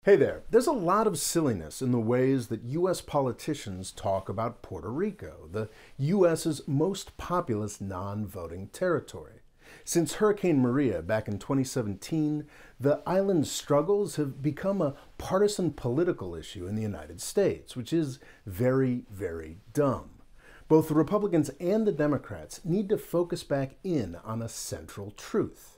Hey there, there's a lot of silliness in the ways that U.S. politicians talk about Puerto Rico, the U.S.'s most populous non-voting territory. Since Hurricane Maria back in 2017, the island's struggles have become a partisan political issue in the United States, which is very, very dumb. Both the Republicans and the Democrats need to focus back in on a central truth.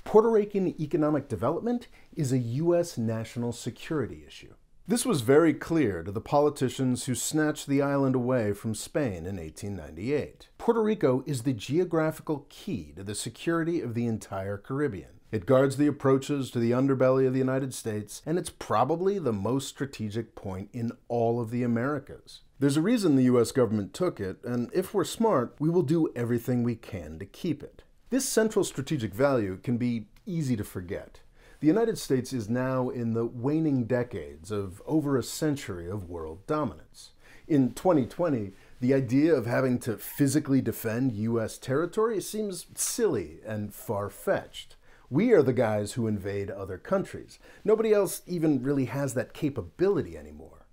Puerto Rican economic development is a U.S. national security issue. This was very clear to the politicians who snatched the island away from Spain in 1898. Puerto Rico is the geographical key to the security of the entire Caribbean. It guards the approaches to the underbelly of the United States, and it's probably the most strategic point in all of the Americas. There's a reason the U.S. government took it, and if we're smart, we will do everything we can to keep it. This central strategic value can be easy to forget. The United States is now in the waning decades of over a century of world dominance. In 2020, the idea of having to physically defend U.S. territory seems silly and far-fetched. We are the guys who invade other countries. Nobody else even really has that capability anymore.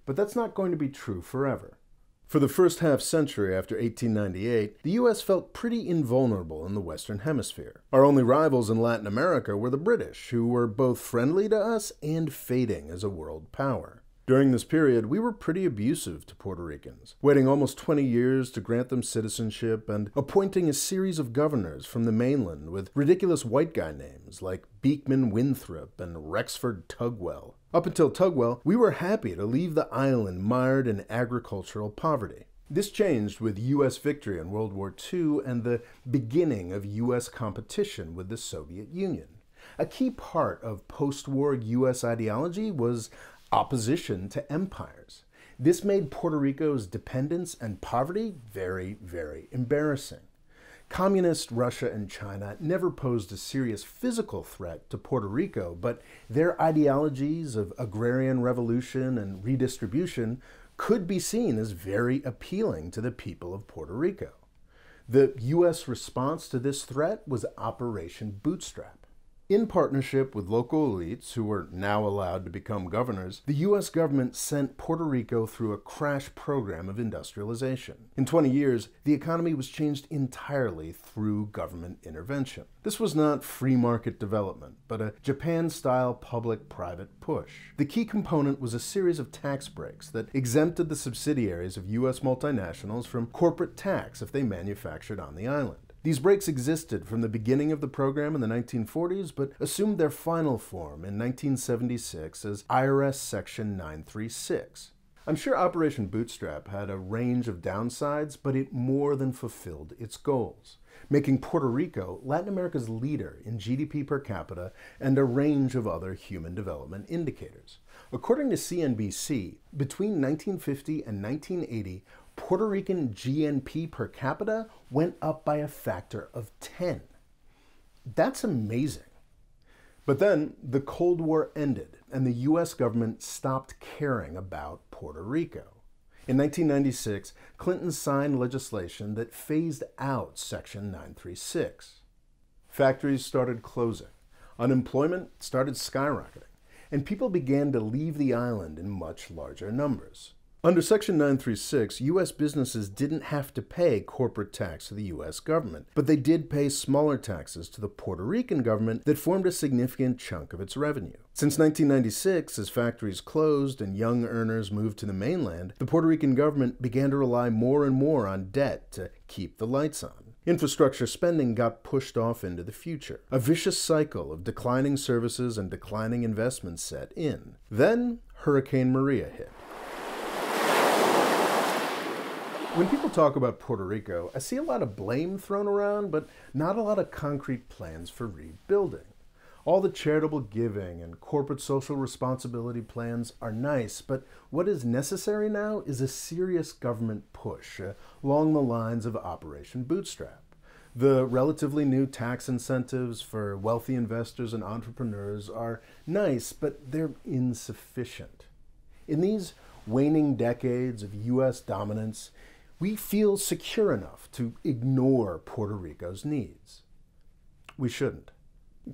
But that's not going to be true forever. For the first half-century after 1898, the U.S. felt pretty invulnerable in the Western Hemisphere. Our only rivals in Latin America were the British, who were both friendly to us and fading as a world power. During this period, we were pretty abusive to Puerto Ricans, waiting almost 20 years to grant them citizenship and appointing a series of governors from the mainland with ridiculous white guy names like Beekman Winthrop and Rexford Tugwell. Up until Tugwell, we were happy to leave the island mired in agricultural poverty. This changed with U.S. victory in World War II and the beginning of U.S. competition with the Soviet Union. A key part of post-war U.S. ideology was opposition to empires. This made Puerto Rico's dependence and poverty very, very embarrassing. Communist Russia and China never posed a serious physical threat to Puerto Rico, but their ideologies of agrarian revolution and redistribution could be seen as very appealing to the people of Puerto Rico. The U.S. response to this threat was Operation Bootstrap. In partnership with local elites, who were now allowed to become governors, the U.S. government sent Puerto Rico through a crash program of industrialization. In 20 years, the economy was changed entirely through government intervention. This was not free market development, but a Japan-style public-private push. The key component was a series of tax breaks that exempted the subsidiaries of U.S. multinationals from corporate tax if they manufactured on the island. These breaks existed from the beginning of the program in the 1940s, but assumed their final form in 1976 as IRS Section 936. I'm sure Operation Bootstrap had a range of downsides, but it more than fulfilled its goals, making Puerto Rico Latin America's leader in GDP per capita and a range of other human development indicators. According to CNBC, between 1950 and 1980, Puerto Rican GNP per capita went up by a factor of 10. That's amazing. But then the Cold War ended and the U.S. government stopped caring about Puerto Rico. In 1996, Clinton signed legislation that phased out Section 936. Factories started closing, unemployment started skyrocketing, and people began to leave the island in much larger numbers. Under Section 936, U.S. businesses didn't have to pay corporate tax to the U.S. government, but they did pay smaller taxes to the Puerto Rican government that formed a significant chunk of its revenue. Since 1996, as factories closed and young earners moved to the mainland, the Puerto Rican government began to rely more and more on debt to keep the lights on. Infrastructure spending got pushed off into the future. A vicious cycle of declining services and declining investments set in. Then, Hurricane Maria hit. When people talk about Puerto Rico, I see a lot of blame thrown around, but not a lot of concrete plans for rebuilding. All the charitable giving and corporate social responsibility plans are nice, but what is necessary now is a serious government push along the lines of Operation Bootstrap. The relatively new tax incentives for wealthy investors and entrepreneurs are nice, but they're insufficient. In these waning decades of U.S. dominance, we feel secure enough to ignore Puerto Rico's needs. We shouldn't.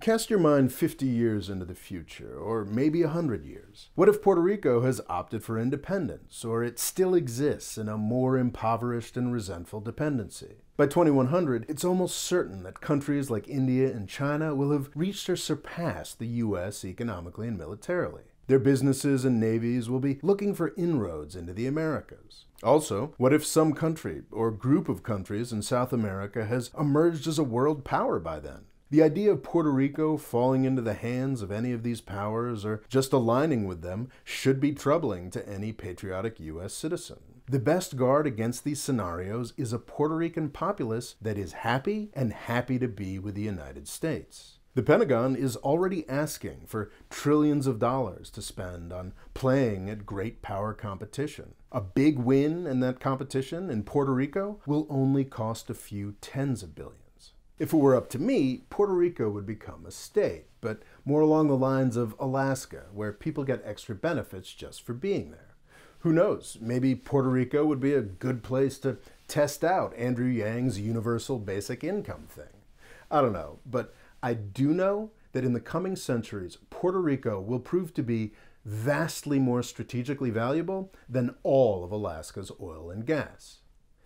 Cast your mind 50 years into the future, or maybe 100 years. What if Puerto Rico has opted for independence, or it still exists in a more impoverished and resentful dependency? By 2100, it's almost certain that countries like India and China will have reached or surpassed the US economically and militarily. Their businesses and navies will be looking for inroads into the Americas. Also, what if some country or group of countries in South America has emerged as a world power by then? The idea of Puerto Rico falling into the hands of any of these powers or just aligning with them should be troubling to any patriotic U.S. citizen. The best guard against these scenarios is a Puerto Rican populace that is happy and happy to be with the United States. The Pentagon is already asking for trillions of dollars to spend on playing at great power competition. A big win in that competition in Puerto Rico will only cost a few tens of billions. If it were up to me, Puerto Rico would become a state, but more along the lines of Alaska, where people get extra benefits just for being there. Who knows, maybe Puerto Rico would be a good place to test out Andrew Yang's universal basic income thing. I don't know, but I do know that in the coming centuries, Puerto Rico will prove to be vastly more strategically valuable than all of Alaska's oil and gas.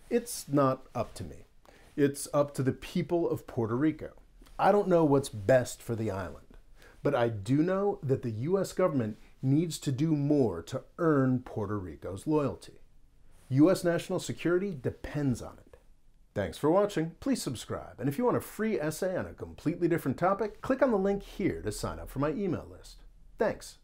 It's not up to me. It's up to the people of Puerto Rico. I don't know what's best for the island, but I do know that the U.S. government needs to do more to earn Puerto Rico's loyalty. U.S. national security depends on it. Thanks for watching. Please subscribe. And if you want a free essay on a completely different topic, click on the link here to sign up for my email list. Thanks.